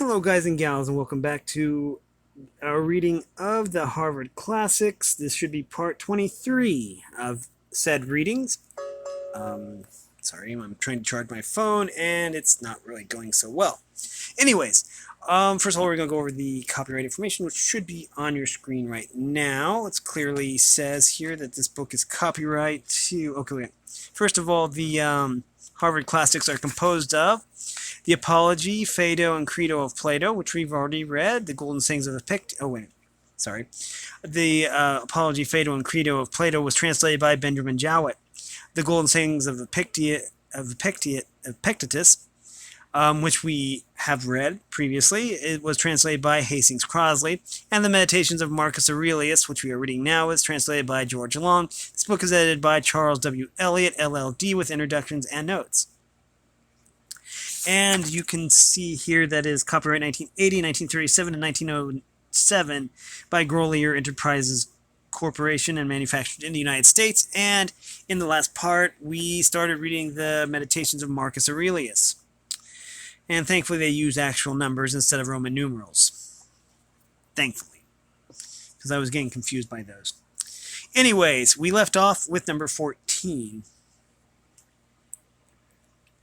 Hello, guys and gals, and welcome back to our reading of the Harvard Classics. This should be part 23 of said readings. Sorry, I'm trying to charge my phone, and it's not really going so well. Anyways, first of all, we're going to go over the copyright information, which should be on your screen right now. It clearly says here that this book is copyright to... Okay, wait. First of all, the Harvard Classics are composed of the Apology, Phaedo, and Credo of Plato, which we've already read. The Golden Sayings of The Apology, Phaedo, and Credo of Plato was translated by Benjamin Jowett. The Golden Sayings of Epictetus, which we have read previously, it was translated by Hastings Crosley. And the Meditations of Marcus Aurelius, which we are reading now, is translated by George Long. This book is edited by Charles W. Eliot, LLD, with introductions and notes. And you can see here that is copyright 1980, 1937, and 1907 by Grolier Enterprises Corporation and manufactured in the United States. And in the last part, we started reading the Meditations of Marcus Aurelius. And thankfully, they use actual numbers instead of Roman numerals. Thankfully. Because I was getting confused by those. Anyways, we left off with number 14.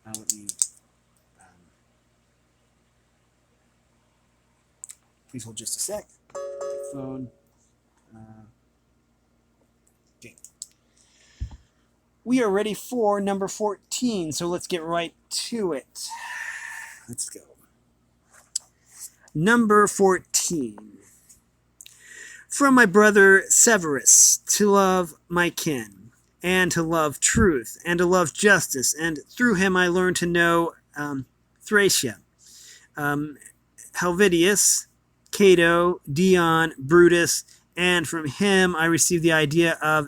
Let me... Please hold just a sec. Phone. Okay. We are ready for number 14, so let's get right to it. Let's go. Number 14. From my brother Severus, to love my kin, and to love truth, and to love justice, and through him I learned to know Thracia, Helvidius, Cato, Dion, Brutus, and from him I received the idea of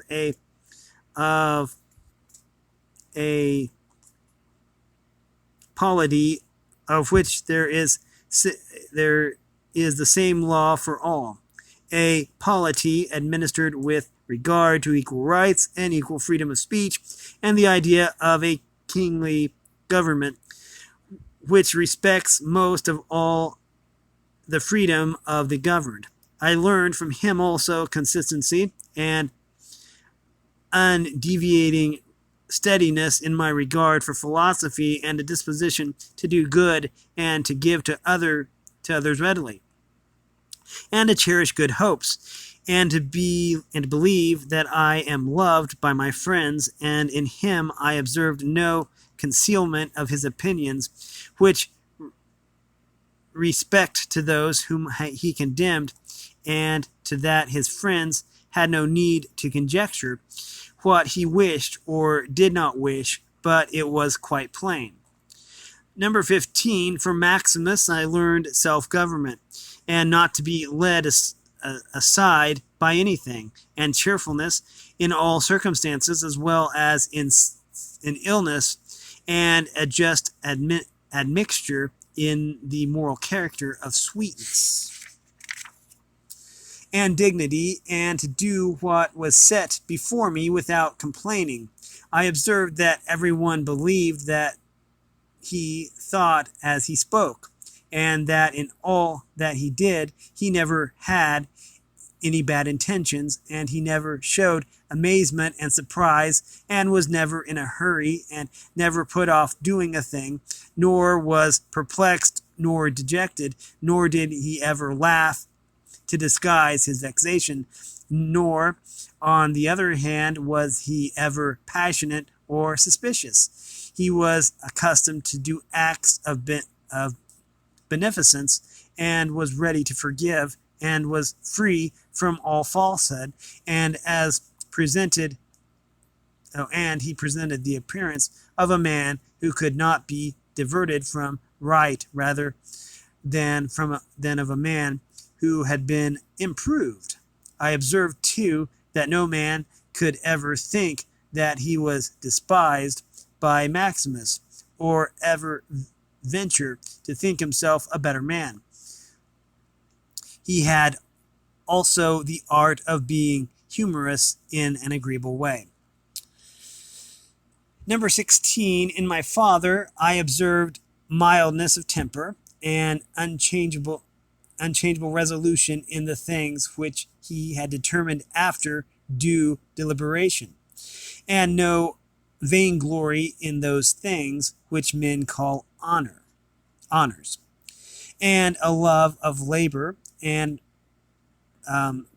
a polity, of which there is the same law for all, a polity administered with regard to equal rights and equal freedom of speech, and the idea of a kingly government, which respects most of all the freedom of the governed. I learned from him also consistency and undeviating steadiness in my regard for philosophy and a disposition to do good and to give to others readily, and to cherish good hopes, and to believe that I am loved by my friends, and in him I observed no concealment of his opinions, which respect to those whom he condemned, and to that his friends had no need to conjecture what he wished or did not wish, but it was quite plain. Number 15, from Maximus I learned self-government, and not to be led aside by anything, and cheerfulness in all circumstances, as well as in illness, and a just admixture in the moral character of sweetness and dignity, and to do what was set before me without complaining. I observed that everyone believed that he thought as he spoke, and that in all that he did, he never had any bad intentions, and he never showed amazement and surprise, and was never in a hurry, and never put off doing a thing, nor was perplexed, nor dejected, nor did he ever laugh to disguise his vexation, nor, on the other hand, was he ever passionate or suspicious. He was accustomed to do acts of beneficence, and was ready to forgive, and was free from all falsehood, and he presented the appearance of a man who could not be diverted from right rather than of a man who had been improved. I observed too that no man could ever think that he was despised by Maximus, or ever venture to think himself a better man. He had also the art of being humorous in an agreeable way. Number 16, in my father I observed mildness of temper, and unchangeable resolution in the things which he had determined after due deliberation, and no vainglory in those things which men call honors, and a love of labor and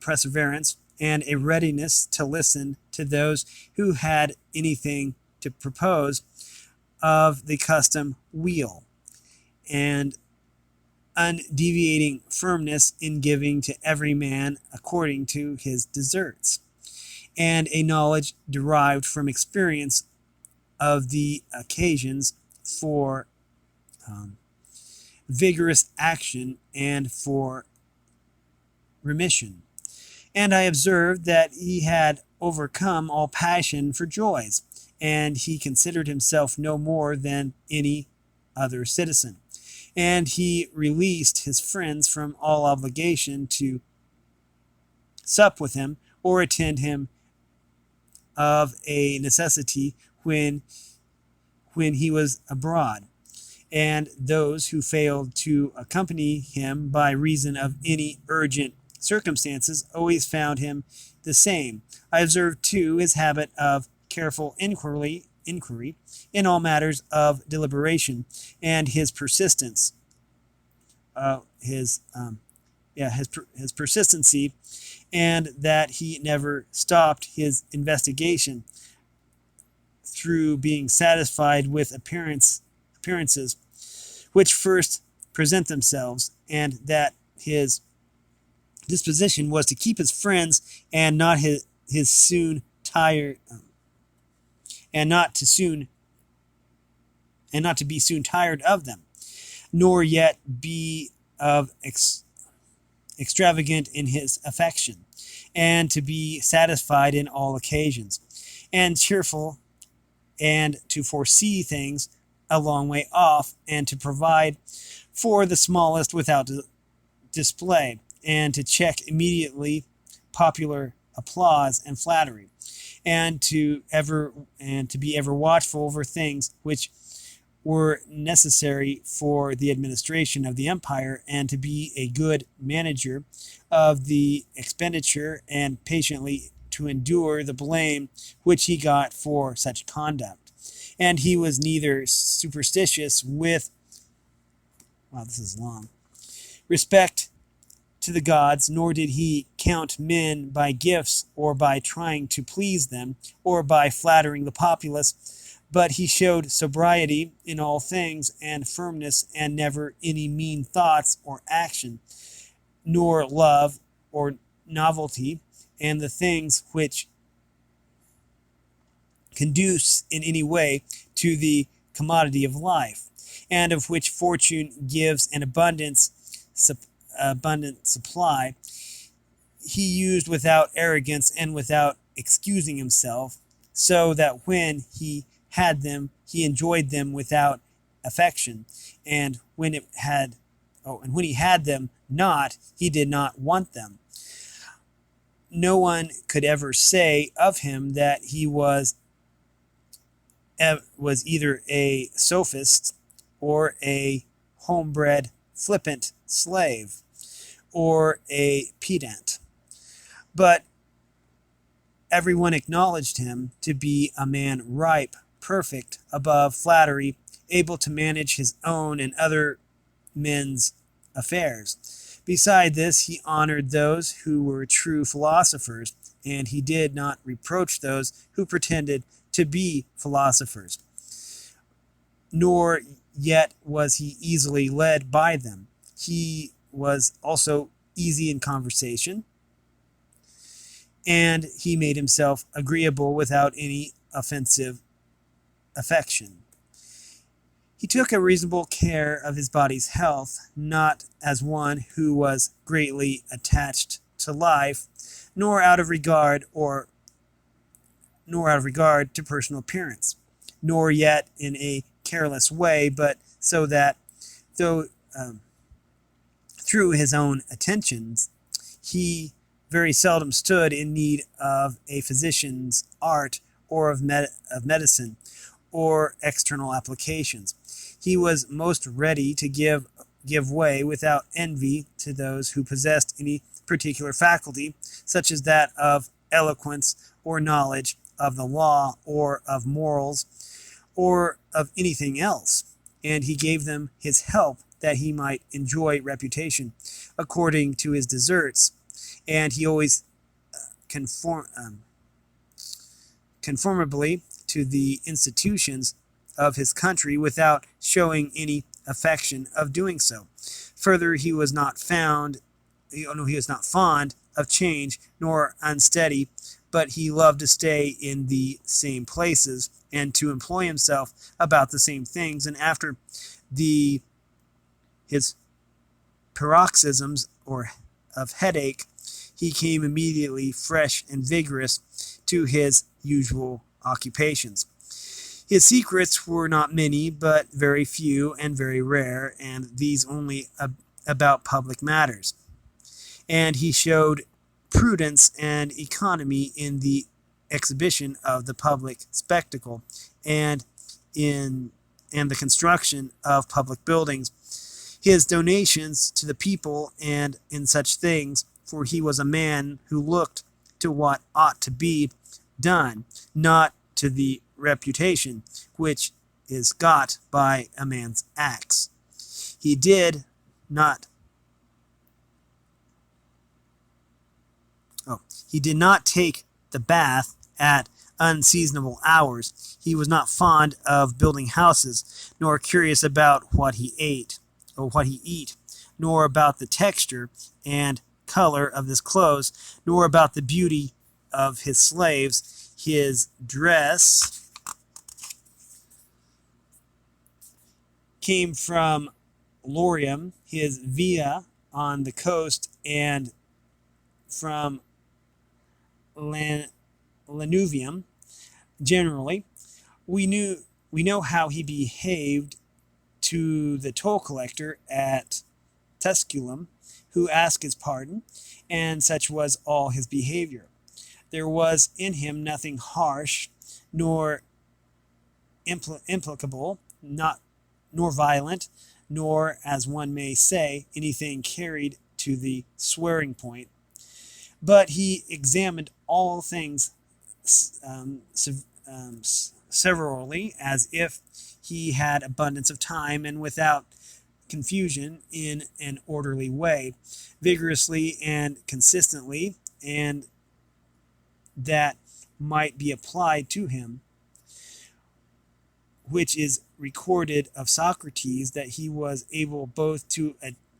perseverance, and a readiness to listen to those who had anything to propose of the custom wheel, and undeviating firmness in giving to every man according to his deserts, and a knowledge derived from experience of the occasions for vigorous action and for remission. And I observed that he had overcome all passion for joys, and he considered himself no more than any other citizen. And he released his friends from all obligation to sup with him or attend him of a necessity when he was abroad. And those who failed to accompany him by reason of any urgent circumstances always found him the same. I observed, too, his habit of careful inquiry in all matters of deliberation, and his persistence, his persistency, and that he never stopped his investigation through being satisfied with appearances which first present themselves, and that his disposition was to keep his friends and not soon tired and not to be soon tired of them, nor yet be of extravagant in his affection, and to be satisfied in all occasions, and cheerful, and to foresee things a long way off, and to provide for the smallest without display, and to check immediately popular applause and flattery, and to be ever watchful over things which were necessary for the administration of the empire, and to be a good manager of the expenditure, and patiently to endure the blame which he got for such conduct. And he was neither superstitious with respect to the gods, nor did he count men by gifts, or by trying to please them, or by flattering the populace, but he showed sobriety in all things, and firmness, and never any mean thoughts or action, nor love or novelty, and the things which conduce in any way to the commodity of life, and of which fortune gives an abundant supply, he used without arrogance and without excusing himself, so that when he had them, he enjoyed them without affection, and when he had them not, he did not want them. No one could ever say of him that he was either a sophist or a homebred flippant slave or a pedant, but everyone acknowledged him to be a man ripe, perfect, above flattery, able to manage his own and other men's affairs. Beside this, he honored those who were true philosophers, and he did not reproach those who pretended to be philosophers, nor yet was he easily led by them. He was also easy in conversation, and he made himself agreeable without any offensive affection. He took a reasonable care of his body's health, not as one who was greatly attached to life, nor out of regard to personal appearance, nor yet in a careless way, but so that through his own attentions, he very seldom stood in need of a physician's art or of medicine or external applications. He was most ready to give give way without envy to those who possessed any particular faculty, such as that of eloquence or knowledge of the law or of morals or of anything else. And he gave them his help that he might enjoy reputation according to his deserts. And he always conformably to the institutions of his country without showing any affection of doing so. Further, he was not fond of change nor unsteady, but he loved to stay in the same places and to employ himself about the same things. And after his paroxysms of headache, he came immediately fresh and vigorous to his usual occupations. His secrets were not many, but very few and very rare, and these only about public matters. And he showed prudence and economy in the exhibition of the public spectacle and in the construction of public buildings. His donations to the people and in such things, for he was a man who looked to what ought to be done, not to the reputation which is got by a man's acts. He did not take the bath at unseasonable hours. He was not fond of building houses, nor curious about what he ate, nor about the texture and color of his clothes, nor about the beauty of his slaves. His dress came from Lorium, his villa on the coast, and from Lanuvium. Generally, we know how he behaved to the toll collector at Tusculum, who asked his pardon, and such was all his behavior. There was in him nothing harsh, nor implicable, nor violent, nor, as one may say, anything carried to the swearing point. But he examined all things severally, as if he had abundance of time, and without confusion, in an orderly way, vigorously and consistently, and that might be applied to him, which is recorded of Socrates, that he was able both to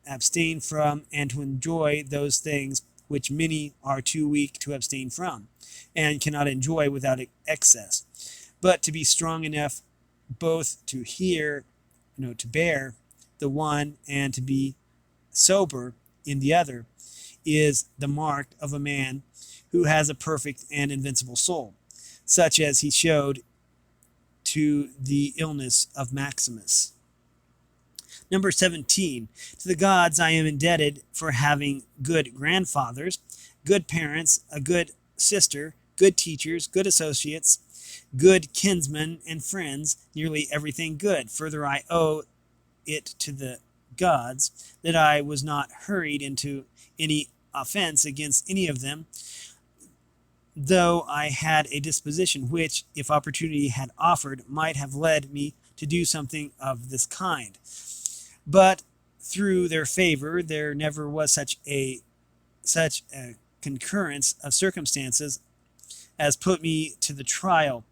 abstain from and to enjoy those things which many are too weak to abstain from, and cannot enjoy without excess, but to be strong enough both to bear the one and to be sober in the other, is the mark of a man who has a perfect and invincible soul, such as he showed to the illness of Maximus. Number 17, to the gods I am indebted for having good grandfathers, good parents, a good sister, good teachers, good associates, good kinsmen and friends, nearly everything good. Further, I owe it to the gods that I was not hurried into any offense against any of them, though I had a disposition which, if opportunity had offered, might have led me to do something of this kind. But through their favor, there never was such a concurrence of circumstances as put me to the trial.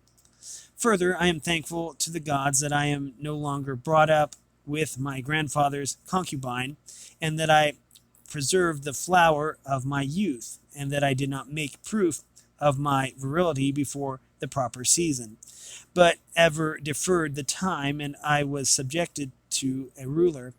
Further, I am thankful to the gods that I am no longer brought up with my grandfather's concubine, and that I preserved the flower of my youth, and that I did not make proof of my virility before the proper season, but ever deferred the time, and I was subjected to a ruler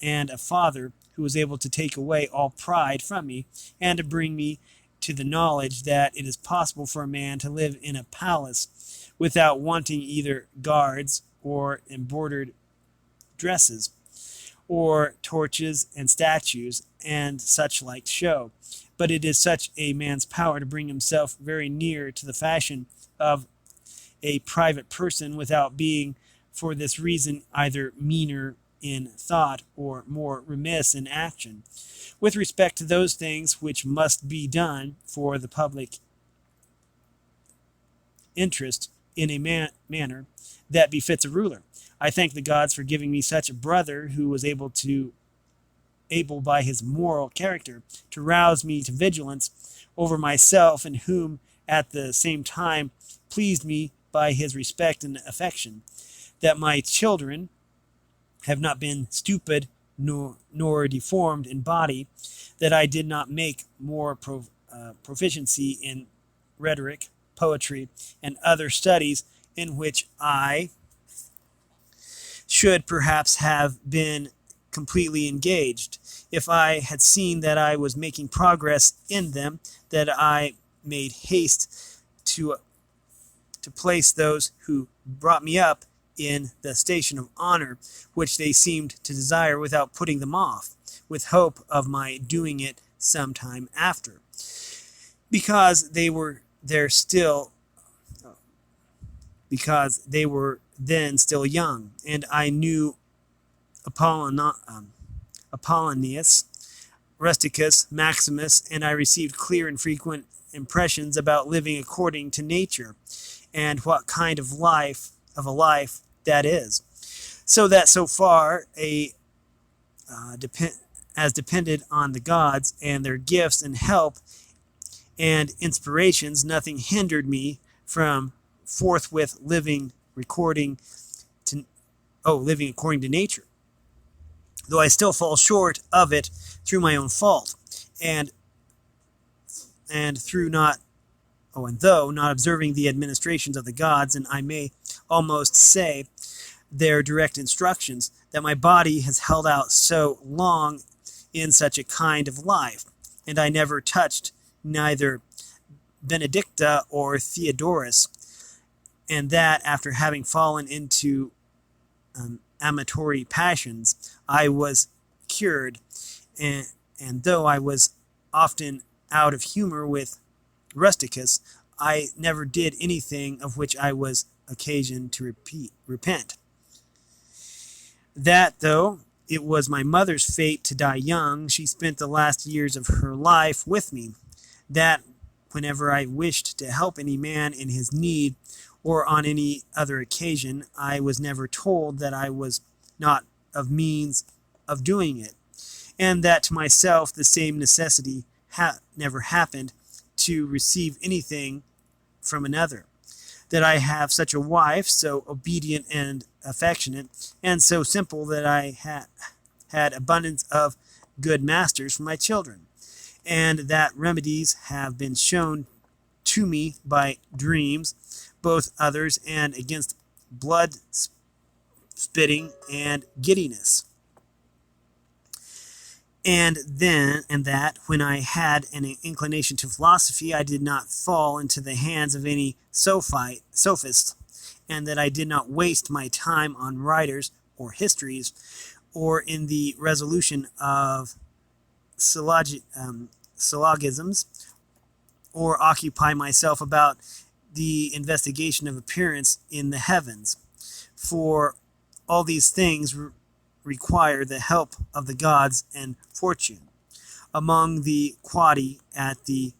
and a father who was able to take away all pride from me, and to bring me to the knowledge that it is possible for a man to live in a palace without wanting either guards or embroidered dresses, or torches and statues, and such like show. But it is such a man's power to bring himself very near to the fashion of a private person without being, for this reason, either meaner in thought or more remiss in action, with respect to those things which must be done for the public interest in a manner that befits a ruler. I thank the gods for giving me such a brother who was able by his moral character to rouse me to vigilance over myself, and whom at the same time pleased me by his respect and affection, that my children have not been stupid nor deformed in body, that I did not make more proficiency in rhetoric, poetry, and other studies in which I should perhaps have been completely engaged, if I had seen that I was making progress in them, that I made haste to place those who brought me up in the station of honor which they seemed to desire, without putting them off, with hope of my doing it some time after, because they were then still young, and I knew Apollonius, Rusticus, Maximus, and I received clear and frequent impressions about living according to nature, and what kind of a life that is, so that so far as depended on the gods and their gifts and help and inspirations, nothing hindered me from forthwith living according to nature, though I still fall short of it through my own fault, and though not observing the administrations of the gods, and I may almost say their direct instructions, that my body has held out so long in such a kind of life, and I never touched neither Benedicta or Theodorus, and that after having fallen into amatory passions, I was cured, and though I was often out of humor with Rusticus, I never did anything of which I was occasioned to repent. That, though it was my mother's fate to die young, she spent the last years of her life with me. That whenever I wished to help any man in his need, or on any other occasion, I was never told that I was not of means of doing it, and that to myself the same necessity never happened to receive anything from another. That I have such a wife, so obedient and affectionate, and so simple, that I had abundance of good masters for my children, and that remedies have been shown to me by dreams, both others and against blood spitting and giddiness. And that when I had an inclination to philosophy, I did not fall into the hands of any sophist, and that I did not waste my time on writers or histories, or in the resolution of syllogisms, or occupy myself about the investigation of appearance in the heavens. For all these things require the help of the gods and fortune. Among the quadi at the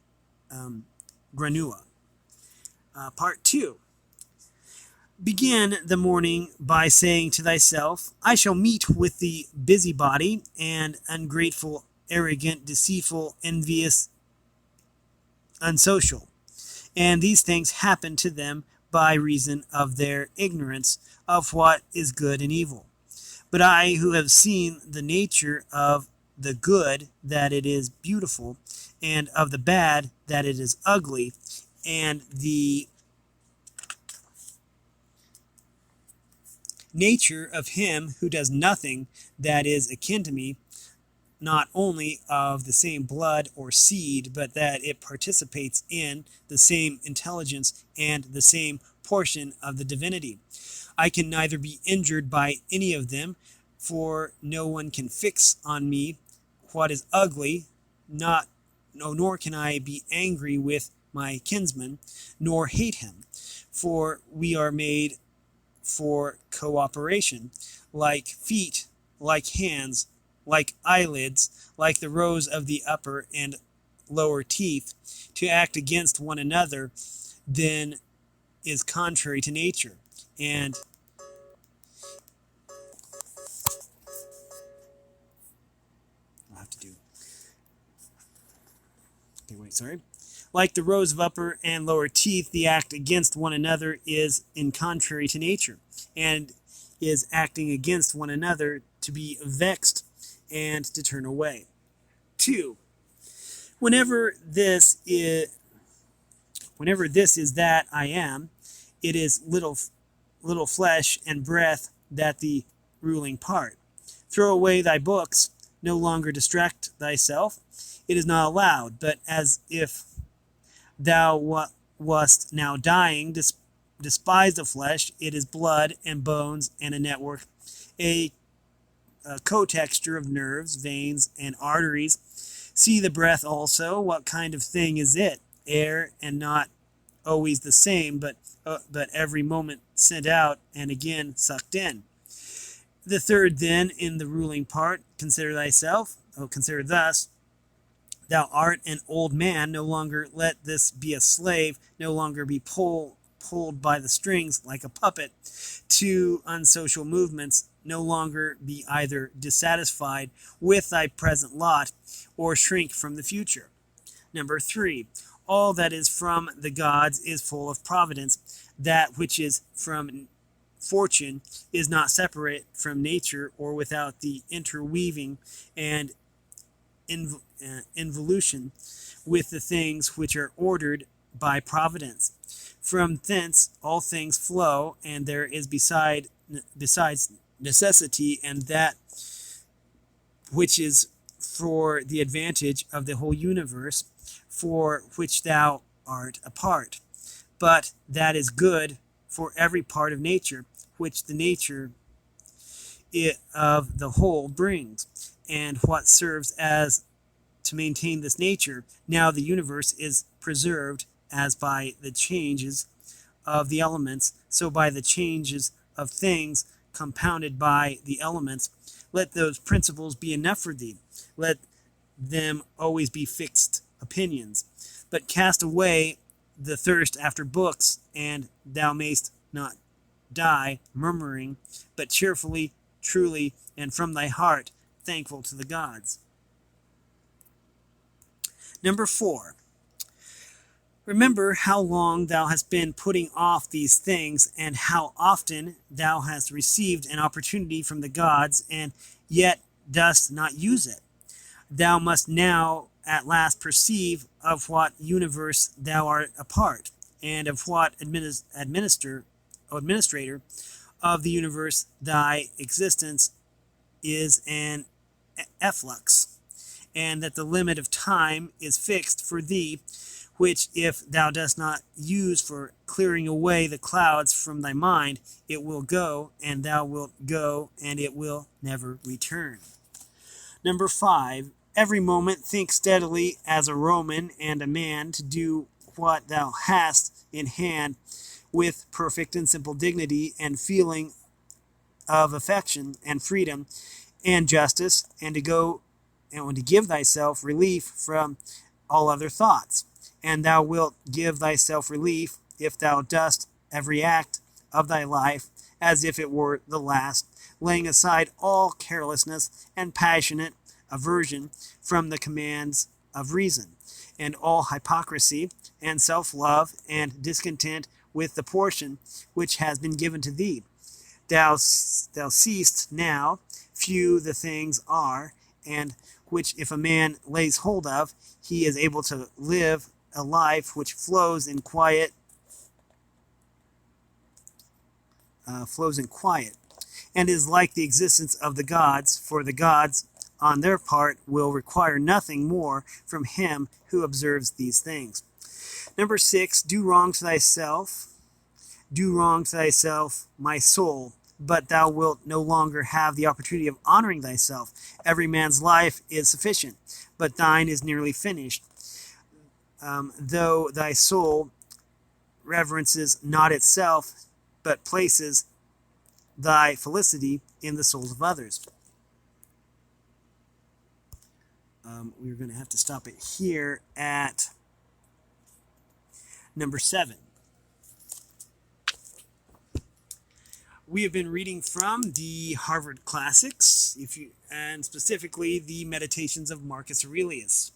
Granua. Part 2. Begin the morning by saying to thyself, I shall meet with the busybody and ungrateful, arrogant, deceitful, envious, unsocial. And these things happen to them by reason of their ignorance of what is good and evil. But I, who have seen the nature of the good, that it is beautiful, and of the bad, that it is ugly, and the nature of him who does nothing that is akin to me, not only of the same blood or seed, but that it participates in the same intelligence and the same portion of the divinity. I can neither be injured by any of them, for no one can fix on me what is ugly, nor can I be angry with my kinsman, nor hate him, for we are made for cooperation, like feet like hands, like eyelids, like the rows of the upper and lower teeth, to act against one another, then is contrary to nature. And I'll have to do. Okay, wait, sorry. Like the rows of upper and lower teeth, the act against one another is in contrary to nature, and is acting against one another to be vexed and to turn away. 2. Whenever this is that I am, it is little flesh and breath that the ruling part. Throw away thy books, no longer distract thyself. It is not allowed, but as if thou wast now dying, despise the flesh. It is blood and bones and a network, a co-texture of nerves, veins, and arteries. See the breath also. What kind of thing is it? Air, and not always the same, but every moment sent out and again sucked in. The third, then, in the ruling part, consider thyself. Consider thus: thou art an old man. No longer let this be a slave. No longer be pulled by the strings like a puppet to unsocial movements. No longer be either dissatisfied with thy present lot or shrink from the future. Number 3, all that is from the gods is full of providence. That which is from fortune is not separate from nature or without the interweaving and involution with the things which are ordered by providence. From thence all things flow, and there is besides necessity, and that which is for the advantage of the whole universe, for which thou art a part. But that is good for every part of nature, which the nature of the whole brings, and what serves as to maintain this nature. Now the universe is preserved as by the changes of the elements, so by the changes of things compounded by the elements. Let those principles be enough for thee. Let them always be fixed opinions. But cast away the thirst after books, and thou mayst not die murmuring, but cheerfully, truly, and from thy heart, thankful to the gods. Number 4. Remember how long thou hast been putting off these things, and how often thou hast received an opportunity from the gods, and yet dost not use it. Thou must now at last perceive of what universe thou art a part, and of what administrator of the universe thy existence is an efflux, and that the limit of time is fixed for thee, which if thou dost not use for clearing away the clouds from thy mind, it will go, and thou wilt go, and it will never return. Number 5, every moment think steadily as a Roman and a man to do what thou hast in hand with perfect and simple dignity and feeling of affection and freedom and justice, and to go and to give thyself relief from all other thoughts. And thou wilt give thyself relief if thou dost every act of thy life as if it were the last, laying aside all carelessness and passionate aversion from the commands of reason, and all hypocrisy and self-love and discontent with the portion which has been given to thee. Thou seest now few the things are, and which if a man lays hold of, he is able to live a life which flows in quiet, and is like the existence of the gods, for the gods on their part will require nothing more from him who observes these things. Number 6, do wrong to thyself, my soul, but thou wilt no longer have the opportunity of honoring thyself. Every man's life is sufficient, but thine is nearly finished. Though thy soul reverences not itself, but places thy felicity in the souls of others. we're going to have to stop it here at number 7. We have been reading from the Harvard Classics, and specifically the Meditations of Marcus Aurelius.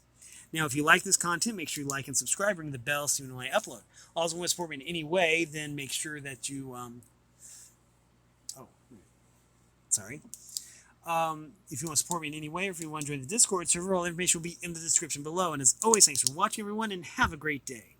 Now, if you like this content, make sure you like and subscribe, ring the bell so you know when I upload. Also, want to support me in any way, then make sure that you, if you want to support me in any way, or if you want to join the Discord server, all information will be in the description below. And as always, thanks for watching, everyone, and have a great day.